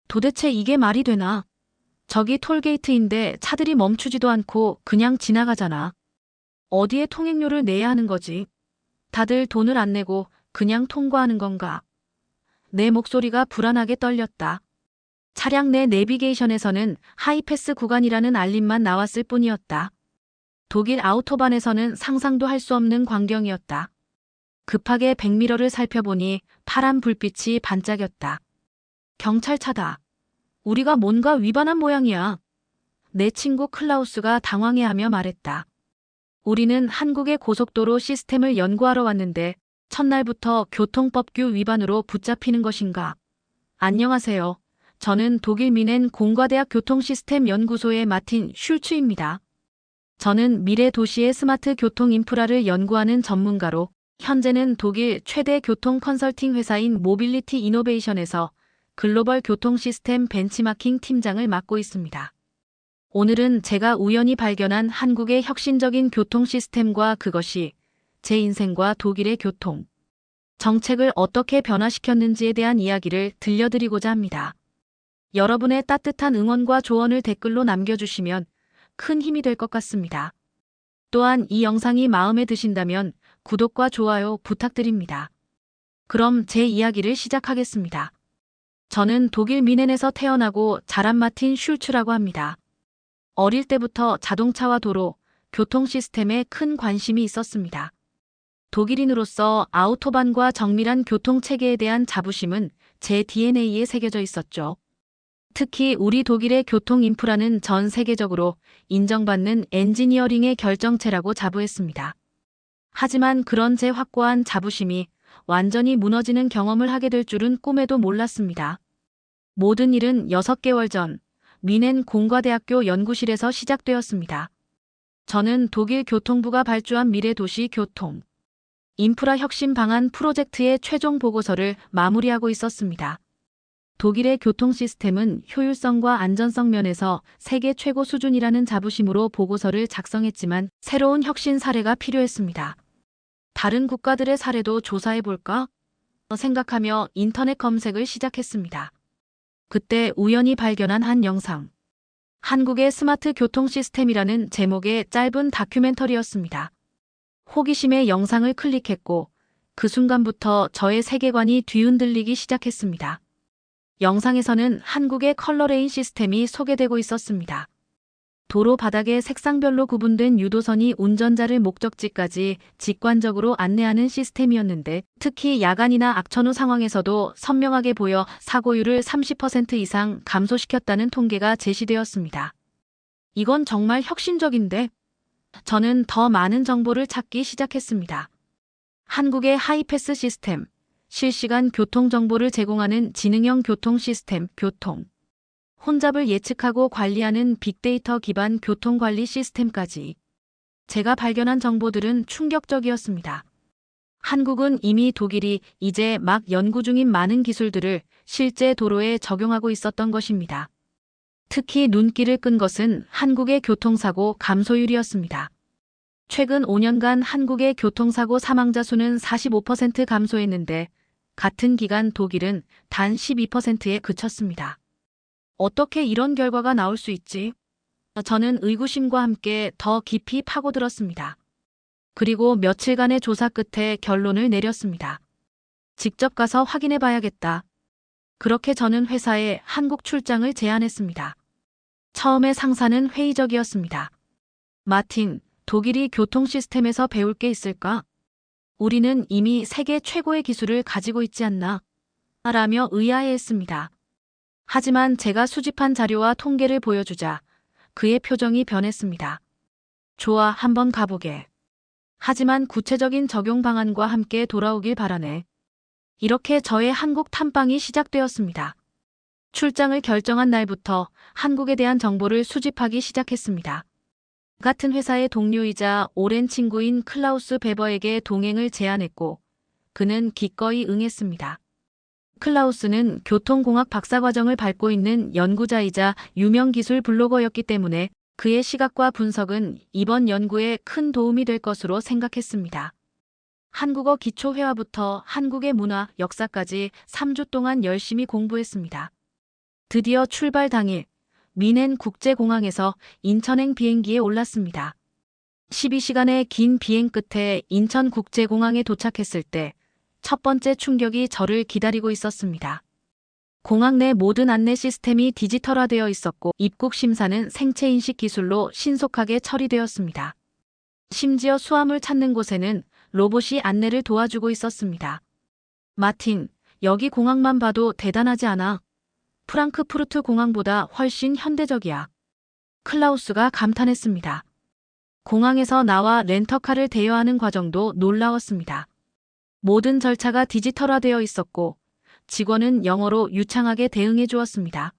도대체 이게 말이 되나? 저기 톨게이트인데 차들이 멈추지도 않고 그냥 지나가잖아. 어디에 통행료를 내야 하는 거지? 다들 돈을 안 내고 그냥 통과하는 건가? 내 목소리가 불안하게 떨렸다. 차량 내 내비게이션에서는 하이패스 구간이라는 알림만 나왔을 뿐이었다. 독일 아우토반에서는 상상도 할 수 없는 광경이었다. 급하게 백미러를 살펴보니 파란 불빛이 반짝였다. 경찰차다. 우리가 뭔가 위반한 모양이야. 내 친구 클라우스가 당황해하며 말했다. 우리는 한국의 고속도로 시스템을 연구하러 왔는데 첫날부터 교통법규 위반으로 붙잡히는 것인가? 안녕하세요. 저는 독일 미넨 공과대학 교통시스템 연구소의 마틴 슐츠입니다. 저는 미래 도시의 스마트 교통 인프라를 연구하는 전문가로 현재는 독일 최대 교통 컨설팅 회사인 모빌리티 이노베이션에서 글로벌 교통 시스템 벤치마킹 팀장을 맡고 있습니다. 오늘은 제가 우연히 발견한 한국의 혁신적인 교통 시스템과 그것이 제 인생과 독일의 교통 정책을 어떻게 변화시켰는지에 대한 이야기를 들려드리고자 합니다. 여러분의 따뜻한 응원과 조언을 댓글로 남겨주시면 큰 힘이 될 것 같습니다. 또한 이 영상이 마음에 드신다면 구독과 좋아요 부탁드립니다. 그럼 제 이야기를 시작하겠습니다. 저는 독일 미넨에서 태어나고 자란 마틴 슐츠라고 합니다. 어릴 때부터 자동차와 도로, 교통 시스템에 큰 관심이 있었습니다. 독일인으로서 아우토반과 정밀한 교통 체계에 대한 자부심은 제 DNA에 새겨져 있었죠. 특히 우리 독일의 교통 인프라는 전 세계적으로 인정받는 엔지니어링의 결정체라고 자부했습니다. 하지만 그런 제 확고한 자부심이 완전히 무너지는 경험을 하게 될 줄은 꿈에도 몰랐습니다. 모든 일은 6개월 전 미넨 공과대학교 연구실에서 시작되었습니다. 저는 독일 교통부가 발주한 미래도시 교통 인프라 혁신 방안 프로젝트의 최종 보고서를 마무리하고 있었습니다. 독일의 교통 시스템은 효율성과 안전성 면에서 세계 최고 수준이라는 자부심으로 보고서를 작성했지만 새로운 혁신 사례가 필요했습니다. 다른 국가들의 사례도 조사해볼까? 생각하며 인터넷 검색을 시작했습니다. 그때 우연히 발견한 한 영상. 한국의 스마트 교통 시스템이라는 제목의 짧은 다큐멘터리였습니다. 호기심에 영상을 클릭했고 그 순간부터 저의 세계관이 뒤흔들리기 시작했습니다. 영상에서는 한국의 컬러레인 시스템이 소개되고 있었습니다. 도로 바닥에 색상별로 구분된 유도선이 운전자를 목적지까지 직관적으로 안내하는 시스템이었는데 특히 야간이나 악천후 상황에서도 선명하게 보여 사고율을 30% 이상 감소시켰다는 통계가 제시되었습니다. 이건 정말 혁신적인데? 저는 더 많은 정보를 찾기 시작했습니다. 한국의 하이패스 시스템, 실시간 교통 정보를 제공하는 지능형 교통 시스템, 교통. 혼잡을 예측하고 관리하는 빅데이터 기반 교통관리 시스템까지. 제가 발견한 정보들은 충격적이었습니다. 한국은 이미 독일이 이제 막 연구 중인 많은 기술들을 실제 도로에 적용하고 있었던 것입니다. 특히 눈길을 끈 것은 한국의 교통사고 감소율이었습니다. 최근 5년간 한국의 교통사고 사망자 수는 45% 감소했는데 같은 기간 독일은 단 12%에 그쳤습니다. 어떻게 이런 결과가 나올 수 있지? 저는 의구심과 함께 더 깊이 파고들었습니다. 그리고 며칠간의 조사 끝에 결론을 내렸습니다. 직접 가서 확인해 봐야겠다. 그렇게 저는 회사에 한국 출장을 제안했습니다. 처음에 상사는 회의적이었습니다. 마틴, 독일이 교통 시스템에서 배울 게 있을까? 우리는 이미 세계 최고의 기술을 가지고 있지 않나? 라며 의아해했습니다. 하지만 제가 수집한 자료와 통계를 보여주자 그의 표정이 변했습니다. 좋아, 한번 가보게. 하지만 구체적인 적용 방안과 함께 돌아오길 바라네. 이렇게 저의 한국 탐방이 시작되었습니다. 출장을 결정한 날부터 한국에 대한 정보를 수집하기 시작했습니다. 같은 회사의 동료이자 오랜 친구인 클라우스 베버에게 동행을 제안했고 그는 기꺼이 응했습니다. 클라우스는 교통공학 박사과정을 밟고 있는 연구자이자 유명 기술 블로거였기 때문에 그의 시각과 분석은 이번 연구에 큰 도움이 될 것으로 생각했습니다. 한국어 기초회화부터 한국의 문화, 역사까지 3주 동안 열심히 공부했습니다. 드디어 출발 당일 미넨 국제공항에서 인천행 비행기에 올랐습니다. 12시간의 긴 비행 끝에 인천국제공항에 도착했을 때 첫 번째 충격이 저를 기다리고 있었습니다. 공항 내 모든 안내 시스템이 디지털화되어 있었고 입국 심사는 생체인식 기술로 신속하게 처리되었습니다. 심지어 수화물 찾는 곳에는 로봇이 안내를 도와주고 있었습니다. 마틴, 여기 공항만 봐도 대단하지 않아? 프랑크푸르트 공항보다 훨씬 현대적이야. 클라우스가 감탄했습니다. 공항에서 나와 렌터카를 대여하는 과정도 놀라웠습니다. 모든 절차가 디지털화되어 있었고 직원은 영어로 유창하게 대응해 주었습니다.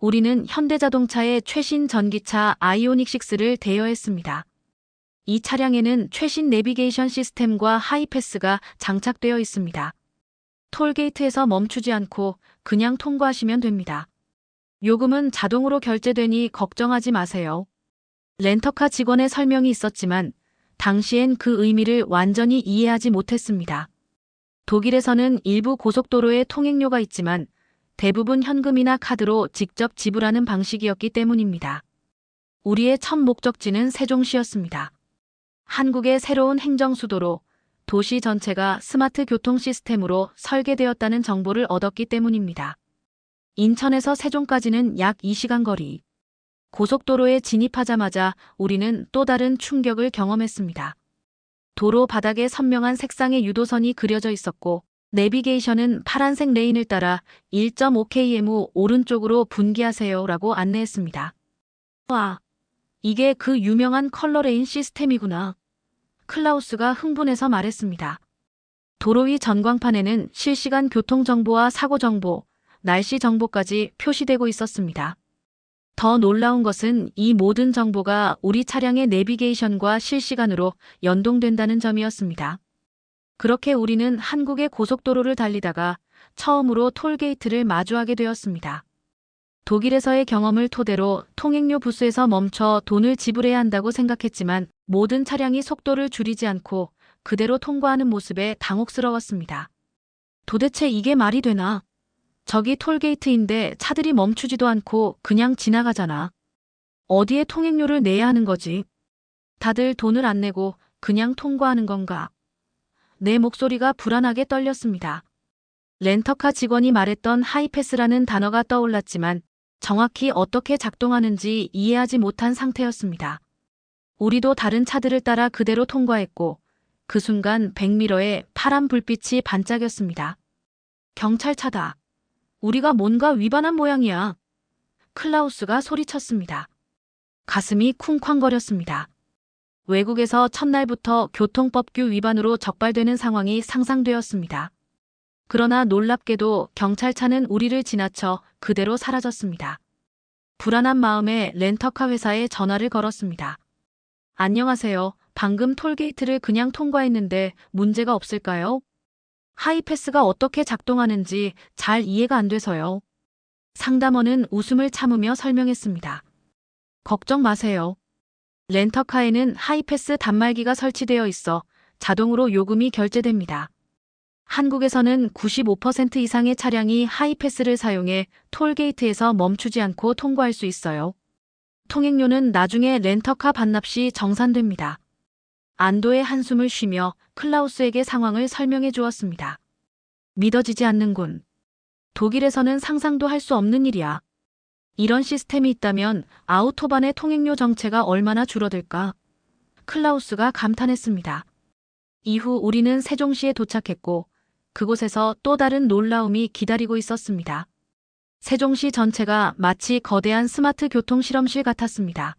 우리는 현대자동차의 최신 전기차 아이오닉 6를 대여했습니다. 이 차량에는 최신 내비게이션 시스템과 하이패스가 장착되어 있습니다. 톨게이트에서 멈추지 않고 그냥 통과하시면 됩니다. 요금은 자동으로 결제되니 걱정하지 마세요. 렌터카 직원의 설명이 있었지만 당시엔 그 의미를 완전히 이해하지 못했습니다. 독일에서는 일부 고속도로에 통행료가 있지만 대부분 현금이나 카드로 직접 지불하는 방식이었기 때문입니다. 우리의 첫 목적지는 세종시였습니다. 한국의 새로운 행정수도로 도시 전체가 스마트 교통 시스템으로 설계되었다는 정보를 얻었기 때문입니다. 인천에서 세종까지는 약 2시간 거리. 고속도로에 진입하자마자 우리는 또 다른 충격을 경험했습니다. 도로 바닥에 선명한 색상의 유도선이 그려져 있었고 내비게이션은 파란색 레인을 따라 1.5km 후 오른쪽으로 분기하세요 라고 안내했습니다. 와, 이게 그 유명한 컬러 레인 시스템이구나. 클라우스가 흥분해서 말했습니다. 도로 위 전광판에는 실시간 교통정보와 사고정보, 날씨 정보까지 표시되고 있었습니다. 더 놀라운 것은 이 모든 정보가 우리 차량의 내비게이션과 실시간으로 연동된다는 점이었습니다. 그렇게 우리는 한국의 고속도로를 달리다가 처음으로 톨게이트를 마주하게 되었습니다. 독일에서의 경험을 토대로 통행료 부스에서 멈춰 돈을 지불해야 한다고 생각했지만 모든 차량이 속도를 줄이지 않고 그대로 통과하는 모습에 당혹스러웠습니다. 도대체 이게 말이 되나? 저기 톨게이트인데 차들이 멈추지도 않고 그냥 지나가잖아. 어디에 통행료를 내야 하는 거지? 다들 돈을 안 내고 그냥 통과하는 건가? 내 목소리가 불안하게 떨렸습니다. 렌터카 직원이 말했던 하이패스라는 단어가 떠올랐지만 정확히 어떻게 작동하는지 이해하지 못한 상태였습니다. 우리도 다른 차들을 따라 그대로 통과했고 그 순간 백미러에 파란 불빛이 반짝였습니다. 경찰차다. 우리가 뭔가 위반한 모양이야. 클라우스가 소리쳤습니다. 가슴이 쿵쾅거렸습니다. 외국에서 첫날부터 교통법규 위반으로 적발되는 상황이 상상되었습니다. 그러나 놀랍게도 경찰차는 우리를 지나쳐 그대로 사라졌습니다. 불안한 마음에 렌터카 회사에 전화를 걸었습니다. 안녕하세요. 방금 톨게이트를 그냥 통과했는데 문제가 없을까요? 하이패스가 어떻게 작동하는지 잘 이해가 안 돼서요. 상담원은 웃음을 참으며 설명했습니다. 걱정 마세요. 렌터카에는 하이패스 단말기가 설치되어 있어 자동으로 요금이 결제됩니다. 한국에서는 95% 이상의 차량이 하이패스를 사용해 톨게이트에서 멈추지 않고 통과할 수 있어요. 통행료는 나중에 렌터카 반납 시 정산됩니다. 안도의 한숨을 쉬며 클라우스에게 상황을 설명해 주었습니다. 믿어지지 않는군. 독일에서는 상상도 할 수 없는 일이야. 이런 시스템이 있다면 아우토반의 통행료 정체가 얼마나 줄어들까? 클라우스가 감탄했습니다. 이후 우리는 세종시에 도착했고 그곳에서 또 다른 놀라움이 기다리고 있었습니다. 세종시 전체가 마치 거대한 스마트 교통 실험실 같았습니다.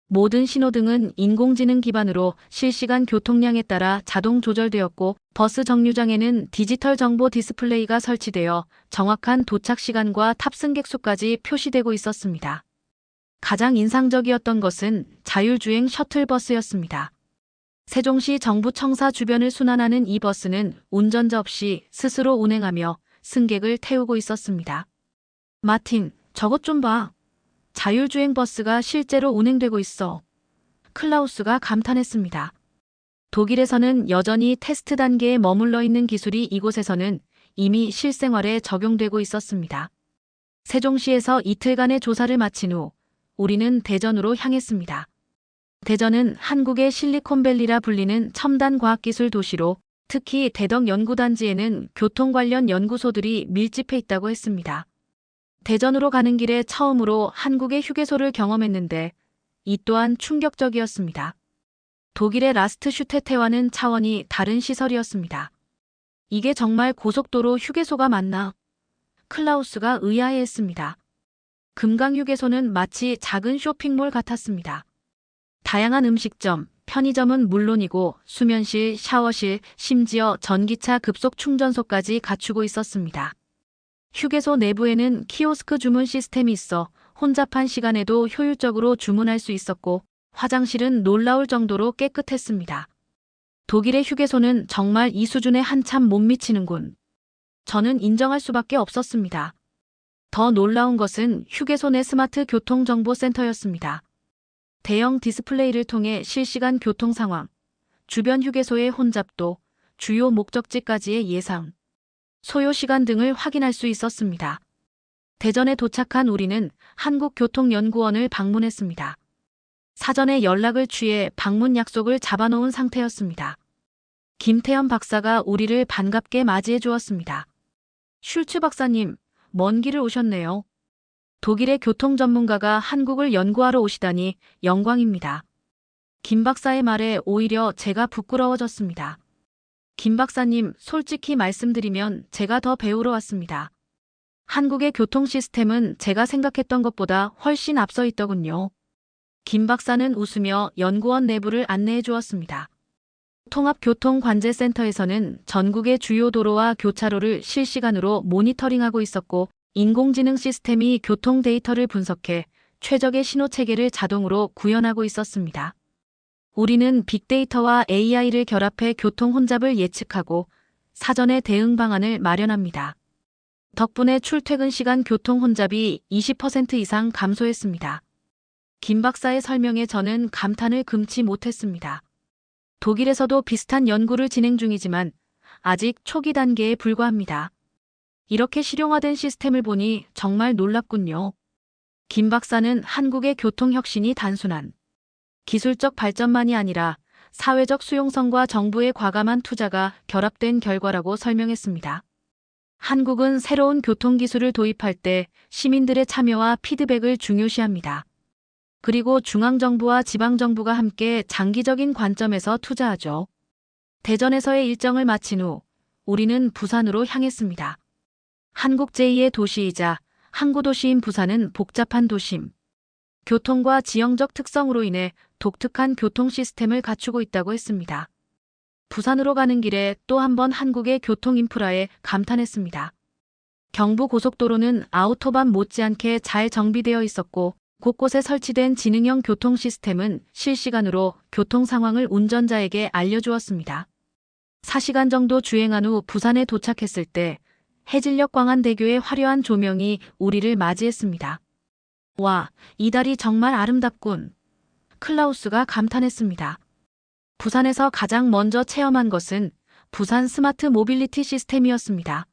모든 신호등은 인공지능 기반으로 실시간 교통량에 따라 자동 조절되었고 버스 정류장에는 디지털 정보 디스플레이가 설치되어 정확한 도착 시간과 탑승객 수까지 표시되고 있었습니다. 가장 인상적이었던 것은 자율주행 셔틀버스였습니다. 세종시 정부 청사 주변을 순환하는 이 버스는 운전자 없이 스스로 운행하며 승객을 태우고 있었습니다. 마틴, 저것 좀 봐. 자율주행 버스가 실제로 운행되고 있어. 클라우스가 감탄했습니다. 독일에서는 여전히 테스트 단계에 머물러 있는 기술이 이곳에서는 이미 실생활에 적용되고 있었습니다. 세종시에서 이틀간의 조사를 마친 후 우리는 대전으로 향했습니다. 대전은 한국의 실리콘밸리라 불리는 첨단 과학기술 도시로 특히 대덕 연구단지에는 교통 관련 연구소들이 밀집해 있다고 했습니다. 대전으로 가는 길에 처음으로 한국의 휴게소를 경험했는데 이 또한 충격적이었습니다. 독일의 라스트슈테테와는 차원이 다른 시설이었습니다. 이게 정말 고속도로 휴게소가 맞나? 클라우스가 의아해했습니다. 금강휴게소는 마치 작은 쇼핑몰 같았습니다. 다양한 음식점, 편의점은 물론이고 수면실, 샤워실, 심지어 전기차 급속 충전소까지 갖추고 있었습니다. 휴게소 내부에는 키오스크 주문 시스템이 있어 혼잡한 시간에도 효율적으로 주문할 수 있었고 화장실은 놀라울 정도로 깨끗했습니다. 독일의 휴게소는 정말 이 수준에 한참 못 미치는군. 저는 인정할 수밖에 없었습니다. 더 놀라운 것은 휴게소 내 스마트 교통정보센터였습니다. 대형 디스플레이를 통해 실시간 교통 상황, 주변 휴게소의 혼잡도, 주요 목적지까지의 예상, 소요 시간 등을 확인할 수 있었습니다. 대전에 도착한 우리는 한국교통연구원을 방문했습니다. 사전에 연락을 취해 방문 약속을 잡아놓은 상태였습니다. 김태현 박사가 우리를 반갑게 맞이해 주었습니다. 슐츠 박사님, 먼 길을 오셨네요. 독일의 교통 전문가가 한국을 연구하러 오시다니 영광입니다. 김 박사의 말에 오히려 제가 부끄러워졌습니다. 김 박사님, 솔직히 말씀드리면 제가 더 배우러 왔습니다. 한국의 교통 시스템은 제가 생각했던 것보다 훨씬 앞서 있더군요. 김 박사는 웃으며 연구원 내부를 안내해 주었습니다. 통합교통관제센터에서는 전국의 주요 도로와 교차로를 실시간으로 모니터링하고 있었고 인공지능 시스템이 교통 데이터를 분석해 최적의 신호 체계를 자동으로 구현하고 있었습니다. 우리는 빅데이터와 AI를 결합해 교통 혼잡을 예측하고 사전에 대응 방안을 마련합니다. 덕분에 출퇴근 시간 교통 혼잡이 20% 이상 감소했습니다. 김 박사의 설명에 저는 감탄을 금치 못했습니다. 독일에서도 비슷한 연구를 진행 중이지만 아직 초기 단계에 불과합니다. 이렇게 실용화된 시스템을 보니 정말 놀랍군요. 김 박사는 한국의 교통혁신이 단순한 기술적 발전만이 아니라 사회적 수용성과 정부의 과감한 투자가 결합된 결과라고 설명했습니다. 한국은 새로운 교통기술을 도입할 때 시민들의 참여와 피드백을 중요시합니다. 그리고 중앙정부와 지방정부가 함께 장기적인 관점에서 투자하죠. 대전에서의 일정을 마친 후 우리는 부산으로 향했습니다. 한국 제2의 도시이자 항구도시인 부산은 복잡한 도심, 교통과 지형적 특성으로 인해 독특한 교통 시스템을 갖추고 있다고 했습니다. 부산으로 가는 길에 또 한 번 한국의 교통 인프라에 감탄했습니다. 경부고속도로는 아우토반 못지않게 잘 정비되어 있었고 곳곳에 설치된 지능형 교통 시스템은 실시간으로 교통 상황을 운전자에게 알려주었습니다. 4시간 정도 주행한 후 부산에 도착했을 때 해질녘 광안대교의 화려한 조명이 우리를 맞이했습니다. 와, 이 달이 정말 아름답군. 클라우스가 감탄했습니다. 부산에서 가장 먼저 체험한 것은 부산 스마트 모빌리티 시스템이었습니다.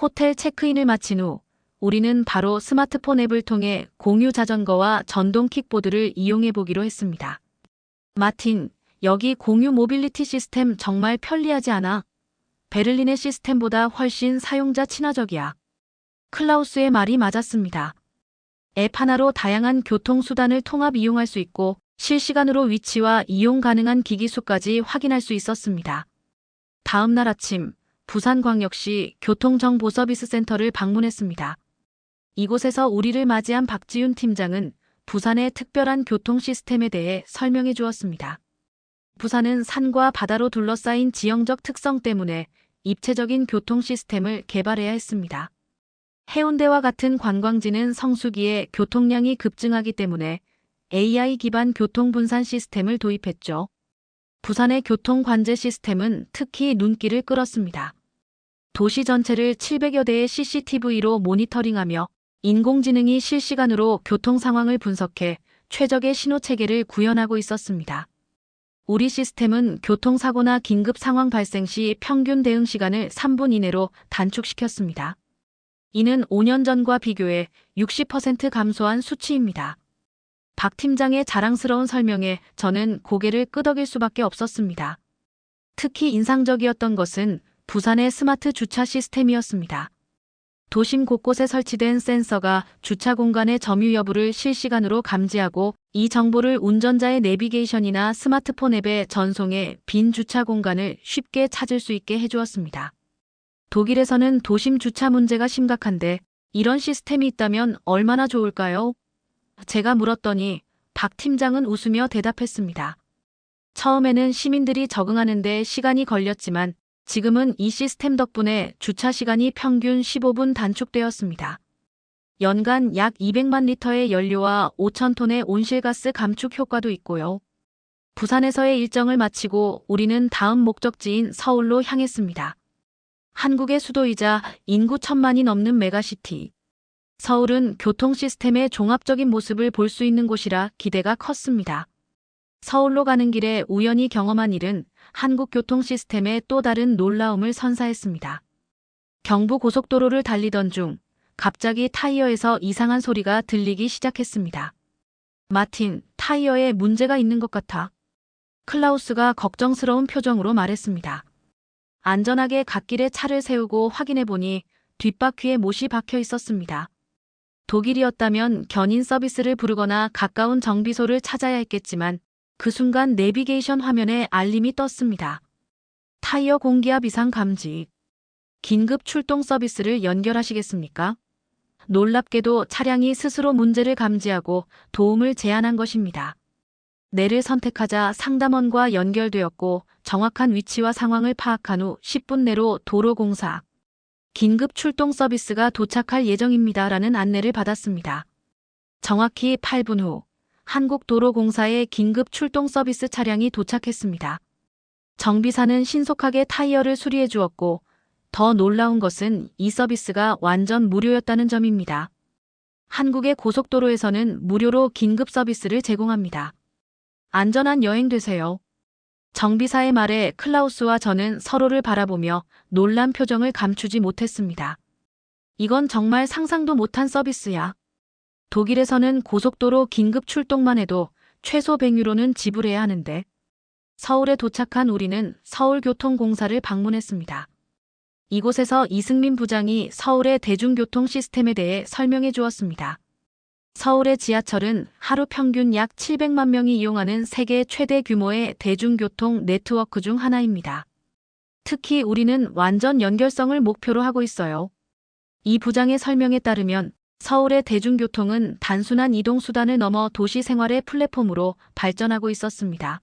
호텔 체크인을 마친 후 우리는 바로 스마트폰 앱을 통해 공유 자전거와 전동 킥보드를 이용해 보기로 했습니다. 마틴, 여기 공유 모빌리티 시스템 정말 편리하지 않아? 베를린의 시스템보다 훨씬 사용자 친화적이야. 클라우스의 말이 맞았습니다. 앱 하나로 다양한 교통수단을 통합 이용할 수 있고 실시간으로 위치와 이용 가능한 기기 수까지 확인할 수 있었습니다. 다음 날 아침, 부산광역시 교통정보서비스센터를 방문했습니다. 이곳에서 우리를 맞이한 박지윤 팀장은 부산의 특별한 교통 시스템에 대해 설명해 주었습니다. 부산은 산과 바다로 둘러싸인 지형적 특성 때문에 입체적인 교통 시스템을 개발해야 했습니다. 해운대와 같은 관광지는 성수기에 교통량이 급증하기 때문에 AI 기반 교통 분산 시스템을 도입했죠. 부산의 교통 관제 시스템은 특히 눈길을 끌었습니다. 도시 전체를 700여 대의 CCTV로 모니터링하며 인공지능이 실시간으로 교통 상황을 분석해 최적의 신호 체계를 구현하고 있었습니다. 우리 시스템은 교통사고나 긴급 상황 발생 시 평균 대응 시간을 3분 이내로 단축시켰습니다. 이는 5년 전과 비교해 60% 감소한 수치입니다. 박 팀장의 자랑스러운 설명에 저는 고개를 끄덕일 수밖에 없었습니다. 특히 인상적이었던 것은 부산의 스마트 주차 시스템이었습니다. 도심 곳곳에 설치된 센서가 주차 공간의 점유 여부를 실시간으로 감지하고 이 정보를 운전자의 내비게이션이나 스마트폰 앱에 전송해 빈 주차 공간을 쉽게 찾을 수 있게 해주었습니다. 독일에서는 도심 주차 문제가 심각한데 이런 시스템이 있다면 얼마나 좋을까요? 제가 물었더니 박 팀장은 웃으며 대답했습니다. 처음에는 시민들이 적응하는데 시간이 걸렸지만 지금은 이 시스템 덕분에 주차 시간이 평균 15분 단축되었습니다. 연간 약 200만 리터의 연료와 5천 톤의 온실가스 감축 효과도 있고요. 부산에서의 일정을 마치고 우리는 다음 목적지인 서울로 향했습니다. 한국의 수도이자 인구 1,000만이 넘는 메가시티. 서울은 교통 시스템의 종합적인 모습을 볼 수 있는 곳이라 기대가 컸습니다. 서울로 가는 길에 우연히 경험한 일은 한국 교통 시스템의 또 다른 놀라움을 선사했습니다. 경부 고속도로를 달리던 중 갑자기 타이어에서 이상한 소리가 들리기 시작했습니다. 마틴, 타이어에 문제가 있는 것 같아. 클라우스가 걱정스러운 표정으로 말했습니다. 안전하게 갓길에 차를 세우고 확인해 보니 뒷바퀴에 못이 박혀 있었습니다. 독일이었다면 견인 서비스를 부르거나 가까운 정비소를 찾아야 했겠지만 그 순간 내비게이션 화면에 알림이 떴습니다. 타이어 공기압 이상 감지. 긴급 출동 서비스를 연결하시겠습니까? 놀랍게도 차량이 스스로 문제를 감지하고 도움을 제안한 것입니다. 네를 선택하자 상담원과 연결되었고 정확한 위치와 상황을 파악한 후 10분 내로 도로공사 긴급 출동 서비스가 도착할 예정입니다라는 안내를 받았습니다. 정확히 8분 후 한국도로공사의 긴급 출동 서비스 차량이 도착했습니다. 정비사는 신속하게 타이어를 수리해 주었고 더 놀라운 것은 이 서비스가 완전 무료였다는 점입니다. 한국의 고속도로에서는 무료로 긴급 서비스를 제공합니다. 안전한 여행 되세요. 정비사의 말에 클라우스와 저는 서로를 바라보며 놀란 표정을 감추지 못했습니다. 이건 정말 상상도 못한 서비스야. 독일에서는 고속도로 긴급 출동만 해도 최소 100유로는 지불해야 하는데 서울에 도착한 우리는 서울교통공사를 방문했습니다. 이곳에서 이승민 부장이 서울의 대중교통 시스템에 대해 설명해 주었습니다. 서울의 지하철은 하루 평균 약 700만 명이 이용하는 세계 최대 규모의 대중교통 네트워크 중 하나입니다. 특히 우리는 완전 연결성을 목표로 하고 있어요. 이 부장의 설명에 따르면 서울의 대중교통은 단순한 이동수단을 넘어 도시 생활의 플랫폼으로 발전하고 있었습니다.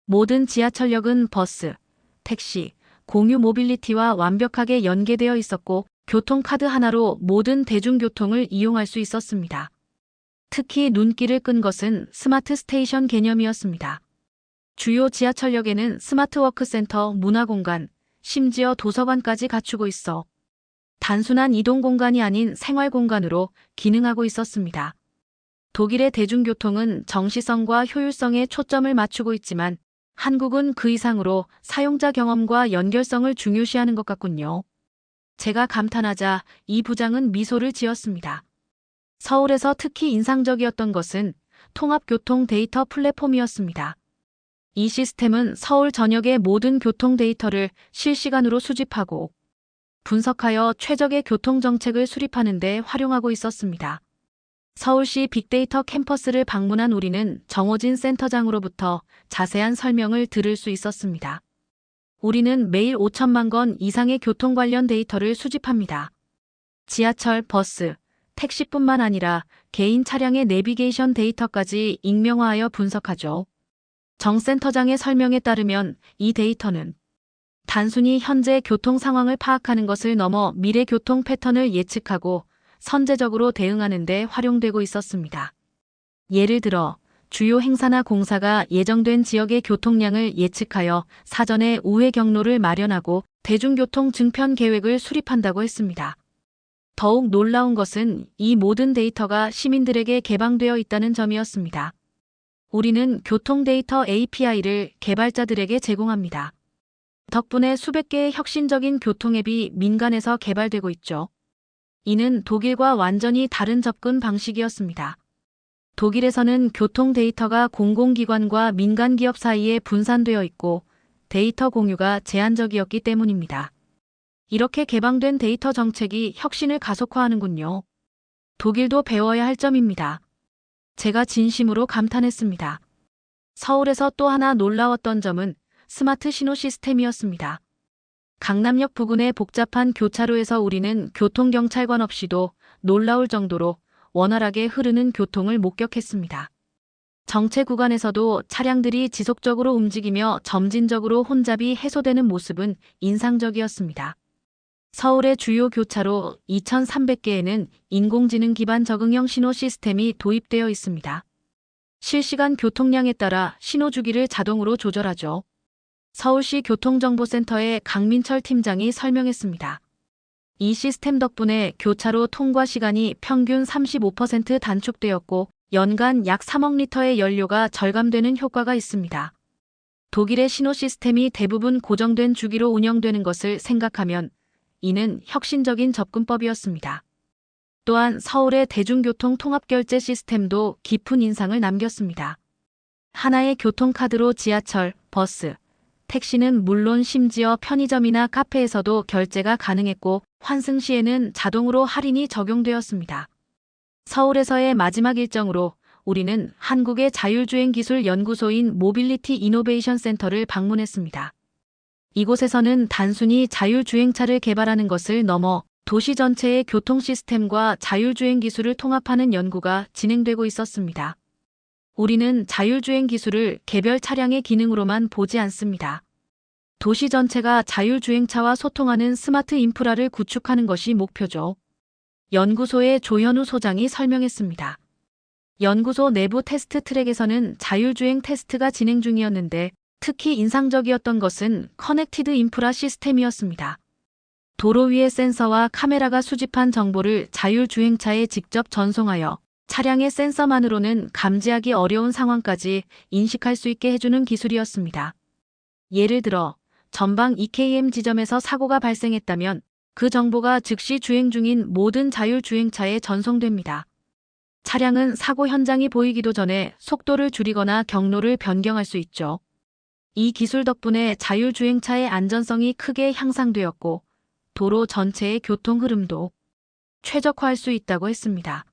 모든 지하철역은 버스, 택시, 공유 모빌리티와 완벽하게 연계되어 있었고 교통카드 하나로 모든 대중교통을 이용할 수 있었습니다. 특히 눈길을 끈 것은 스마트 스테이션 개념이었습니다. 주요 지하철역에는 스마트 워크센터, 문화공간, 심지어 도서관까지 갖추고 있어 단순한 이동 공간이 아닌 생활 공간으로 기능하고 있었습니다. 독일의 대중교통은 정시성과 효율성에 초점을 맞추고 있지만 한국은 그 이상으로 사용자 경험과 연결성을 중요시하는 것 같군요. 제가 감탄하자 이 부장은 미소를 지었습니다. 서울에서 특히 인상적이었던 것은 통합교통 데이터 플랫폼이었습니다. 이 시스템은 서울 전역의 모든 교통 데이터를 실시간으로 수집하고 분석하여 최적의 교통정책을 수립하는 데 활용하고 있었습니다. 서울시 빅데이터 캠퍼스를 방문한 우리는 정호진 센터장으로부터 자세한 설명을 들을 수 있었습니다. 우리는 매일 5천만 건 이상의 교통 관련 데이터를 수집합니다. 지하철, 버스, 택시뿐만 아니라 개인 차량의 내비게이션 데이터까지 익명화하여 분석하죠. 정 센터장의 설명에 따르면 이 데이터는 단순히 현재 교통 상황을 파악하는 것을 넘어 미래 교통 패턴을 예측하고 선제적으로 대응하는 데 활용되고 있었습니다. 예를 들어 주요 행사나 공사가 예정된 지역의 교통량을 예측하여 사전에 우회 경로를 마련하고 대중교통 증편 계획을 수립한다고 했습니다. 더욱 놀라운 것은 이 모든 데이터가 시민들에게 개방되어 있다는 점이었습니다. 우리는 교통 데이터 API를 개발자들에게 제공합니다. 덕분에 수백 개의 혁신적인 교통 앱이 민간에서 개발되고 있죠. 이는 독일과 완전히 다른 접근 방식이었습니다. 독일에서는 교통 데이터가 공공기관과 민간 기업 사이에 분산되어 있고 데이터 공유가 제한적이었기 때문입니다. 이렇게 개방된 데이터 정책이 혁신을 가속화하는군요. 독일도 배워야 할 점입니다. 제가 진심으로 감탄했습니다. 서울에서 또 하나 놀라웠던 점은 스마트 신호 시스템이었습니다. 강남역 부근의 복잡한 교차로에서 우리는 교통경찰관 없이도 놀라울 정도로 원활하게 흐르는 교통을 목격했습니다. 정체 구간에서도 차량들이 지속적으로 움직이며 점진적으로 혼잡이 해소되는 모습은 인상적이었습니다. 서울의 주요 교차로 2,300개에는 인공지능 기반 적응형 신호 시스템이 도입되어 있습니다. 실시간 교통량에 따라 신호 주기를 자동으로 조절하죠. 서울시 교통정보센터의 강민철 팀장이 설명했습니다. 이 시스템 덕분에 교차로 통과 시간이 평균 35% 단축되었고 연간 약 3억 리터의 연료가 절감되는 효과가 있습니다. 독일의 신호 시스템이 대부분 고정된 주기로 운영되는 것을 생각하면 이는 혁신적인 접근법이었습니다. 또한 서울의 대중교통 통합결제 시스템도 깊은 인상을 남겼습니다. 하나의 교통카드로 지하철, 버스, 택시는 물론 심지어 편의점이나 카페에서도 결제가 가능했고 환승 시에는 자동으로 할인이 적용되었습니다. 서울에서의 마지막 일정으로 우리는 한국의 자율주행기술연구소인 모빌리티 이노베이션 센터를 방문했습니다. 이곳에서는 단순히 자율주행차를 개발하는 것을 넘어 도시 전체의 교통 시스템과 자율주행 기술을 통합하는 연구가 진행되고 있었습니다. 우리는 자율주행 기술을 개별 차량의 기능으로만 보지 않습니다. 도시 전체가 자율주행차와 소통하는 스마트 인프라를 구축하는 것이 목표죠. 연구소의 조현우 소장이 설명했습니다. 연구소 내부 테스트 트랙에서는 자율주행 테스트가 진행 중이었는데 특히 인상적이었던 것은 커넥티드 인프라 시스템이었습니다. 도로 위의 센서와 카메라가 수집한 정보를 자율주행차에 직접 전송하여 차량의 센서만으로는 감지하기 어려운 상황까지 인식할 수 있게 해주는 기술이었습니다. 예를 들어 전방 EKM 지점에서 사고가 발생했다면 그 정보가 즉시 주행 중인 모든 자율주행차에 전송됩니다. 차량은 사고 현장이 보이기도 전에 속도를 줄이거나 경로를 변경할 수 있죠. 이 기술 덕분에 자율주행차의 안전성이 크게 향상되었고 도로 전체의 교통 흐름도 최적화할 수 있다고 했습니다.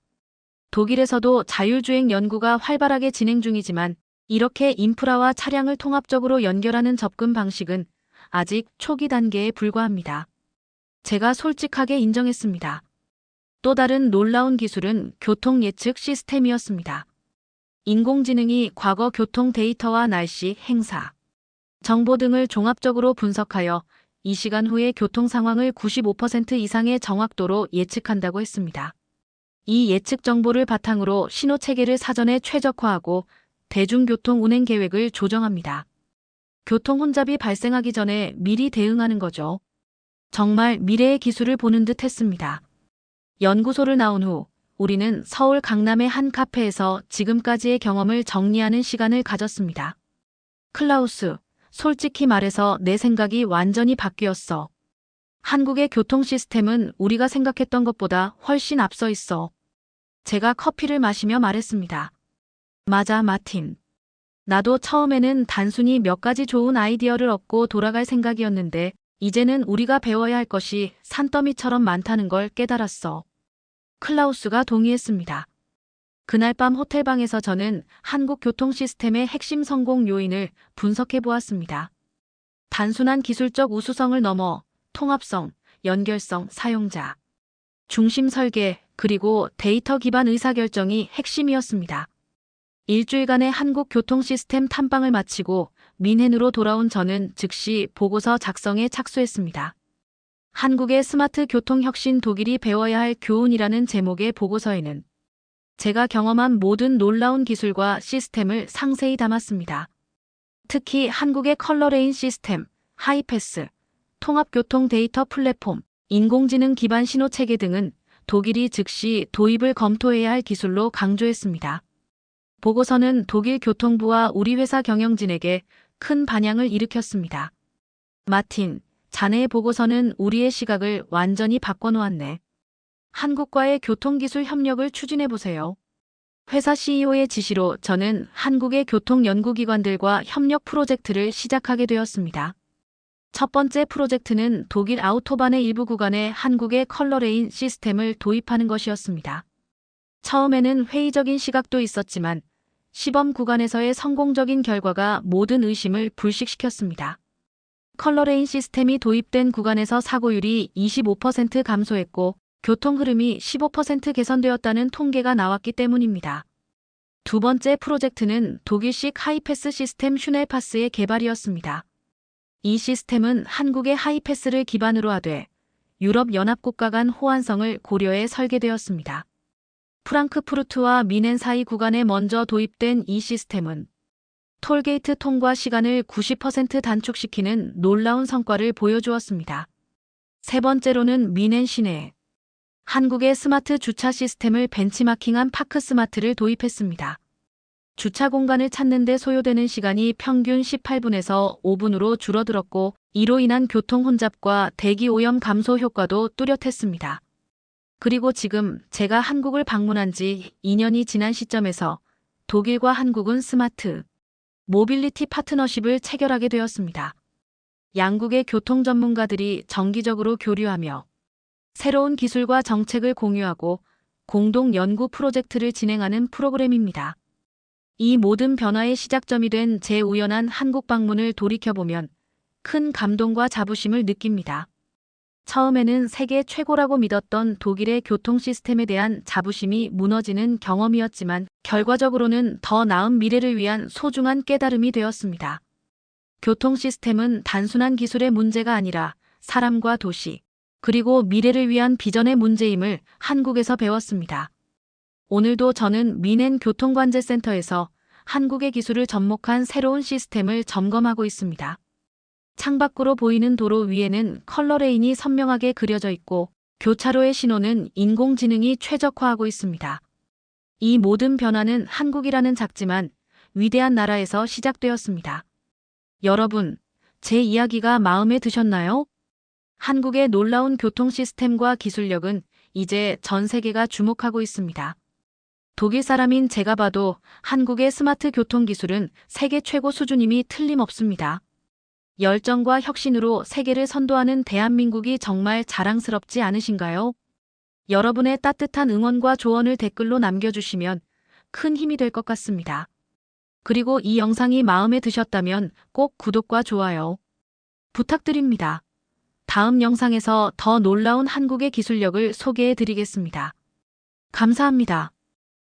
독일에서도 자율주행 연구가 활발하게 진행 중이지만 이렇게 인프라와 차량을 통합적으로 연결하는 접근 방식은 아직 초기 단계에 불과합니다. 제가 솔직하게 인정했습니다. 또 다른 놀라운 기술은 교통 예측 시스템이었습니다. 인공지능이 과거 교통 데이터와 날씨, 행사, 정보 등을 종합적으로 분석하여 이 시간 후의 교통 상황을 95% 이상의 정확도로 예측한다고 했습니다. 이 예측 정보를 바탕으로 신호 체계를 사전에 최적화하고 대중교통 운행 계획을 조정합니다. 교통 혼잡이 발생하기 전에 미리 대응하는 거죠. 정말 미래의 기술을 보는 듯 했습니다. 연구소를 나온 후 우리는 서울 강남의 한 카페에서 지금까지의 경험을 정리하는 시간을 가졌습니다. 클라우스, 솔직히 말해서 내 생각이 완전히 바뀌었어. 한국의 교통 시스템은 우리가 생각했던 것보다 훨씬 앞서 있어. 제가 커피를 마시며 말했습니다. 맞아, 마틴. 나도 처음에는 단순히 몇 가지 좋은 아이디어를 얻고 돌아갈 생각이었는데 이제는 우리가 배워야 할 것이 산더미처럼 많다는 걸 깨달았어. 클라우스가 동의했습니다. 그날 밤 호텔방에서 저는 한국 교통 시스템의 핵심 성공 요인을 분석해 보았습니다. 단순한 기술적 우수성을 넘어 통합성, 연결성, 사용자, 중심 설계, 그리고 데이터 기반 의사결정이 핵심이었습니다. 일주일간의 한국 교통 시스템 탐방을 마치고 민헨으로 돌아온 저는 즉시 보고서 작성에 착수했습니다. 한국의 스마트 교통 혁신 독일이 배워야 할 교훈이라는 제목의 보고서에는 제가 경험한 모든 놀라운 기술과 시스템을 상세히 담았습니다. 특히 한국의 컬러레인 시스템, 하이패스, 통합교통 데이터 플랫폼, 인공지능 기반 신호체계 등은 독일이 즉시 도입을 검토해야 할 기술로 강조했습니다. 보고서는 독일 교통부와 우리 회사 경영진에게 큰 반향을 일으켰습니다. 마틴, 자네의 보고서는 우리의 시각을 완전히 바꿔놓았네. 한국과의 교통기술 협력을 추진해 보세요. 회사 CEO의 지시로 저는 한국의 교통연구기관들과 협력 프로젝트를 시작하게 되었습니다. 첫 번째 프로젝트는 독일 아우토반의 일부 구간에 한국의 컬러레인 시스템을 도입하는 것이었습니다. 처음에는 회의적인 시각도 있었지만 시범 구간에서의 성공적인 결과가 모든 의심을 불식시켰습니다. 컬러레인 시스템이 도입된 구간에서 사고율이 25% 감소했고 교통 흐름이 15% 개선되었다는 통계가 나왔기 때문입니다. 두 번째 프로젝트는 독일식 하이패스 시스템 슈넬파스의 개발이었습니다. 이 시스템은 한국의 하이패스를 기반으로 하되 유럽 연합국가 간 호환성을 고려해 설계되었습니다. 프랑크푸르트와 미넨 사이 구간에 먼저 도입된 이 시스템은 톨게이트 통과 시간을 90% 단축시키는 놀라운 성과를 보여주었습니다. 세 번째로는 미넨 시내에 한국의 스마트 주차 시스템을 벤치마킹한 파크 스마트를 도입했습니다. 주차 공간을 찾는 데 소요되는 시간이 평균 18분에서 5분으로 줄어들었고 이로 인한 교통 혼잡과 대기 오염 감소 효과도 뚜렷했습니다. 그리고 지금 제가 한국을 방문한 지 2년이 지난 시점에서 독일과 한국은 스마트 모빌리티 파트너십을 체결하게 되었습니다. 양국의 교통 전문가들이 정기적으로 교류하며 새로운 기술과 정책을 공유하고 공동 연구 프로젝트를 진행하는 프로그램입니다. 이 모든 변화의 시작점이 된 제 우연한 한국 방문을 돌이켜보면 큰 감동과 자부심을 느낍니다. 처음에는 세계 최고라고 믿었던 독일의 교통 시스템에 대한 자부심이 무너지는 경험이었지만 결과적으로는 더 나은 미래를 위한 소중한 깨달음이 되었습니다. 교통 시스템은 단순한 기술의 문제가 아니라 사람과 도시, 그리고 미래를 위한 비전의 문제임을 한국에서 배웠습니다. 오늘도 저는 미넨 교통관제센터에서 한국의 기술을 접목한 새로운 시스템을 점검하고 있습니다. 창밖으로 보이는 도로 위에는 컬러레인이 선명하게 그려져 있고 교차로의 신호는 인공지능이 최적화하고 있습니다. 이 모든 변화는 한국이라는 작지만 위대한 나라에서 시작되었습니다. 여러분, 제 이야기가 마음에 드셨나요? 한국의 놀라운 교통 시스템과 기술력은 이제 전 세계가 주목하고 있습니다. 독일 사람인 제가 봐도 한국의 스마트 교통 기술은 세계 최고 수준임이 틀림없습니다. 열정과 혁신으로 세계를 선도하는 대한민국이 정말 자랑스럽지 않으신가요? 여러분의 따뜻한 응원과 조언을 댓글로 남겨주시면 큰 힘이 될 것 같습니다. 그리고 이 영상이 마음에 드셨다면 꼭 구독과 좋아요 부탁드립니다. 다음 영상에서 더 놀라운 한국의 기술력을 소개해 드리겠습니다. 감사합니다.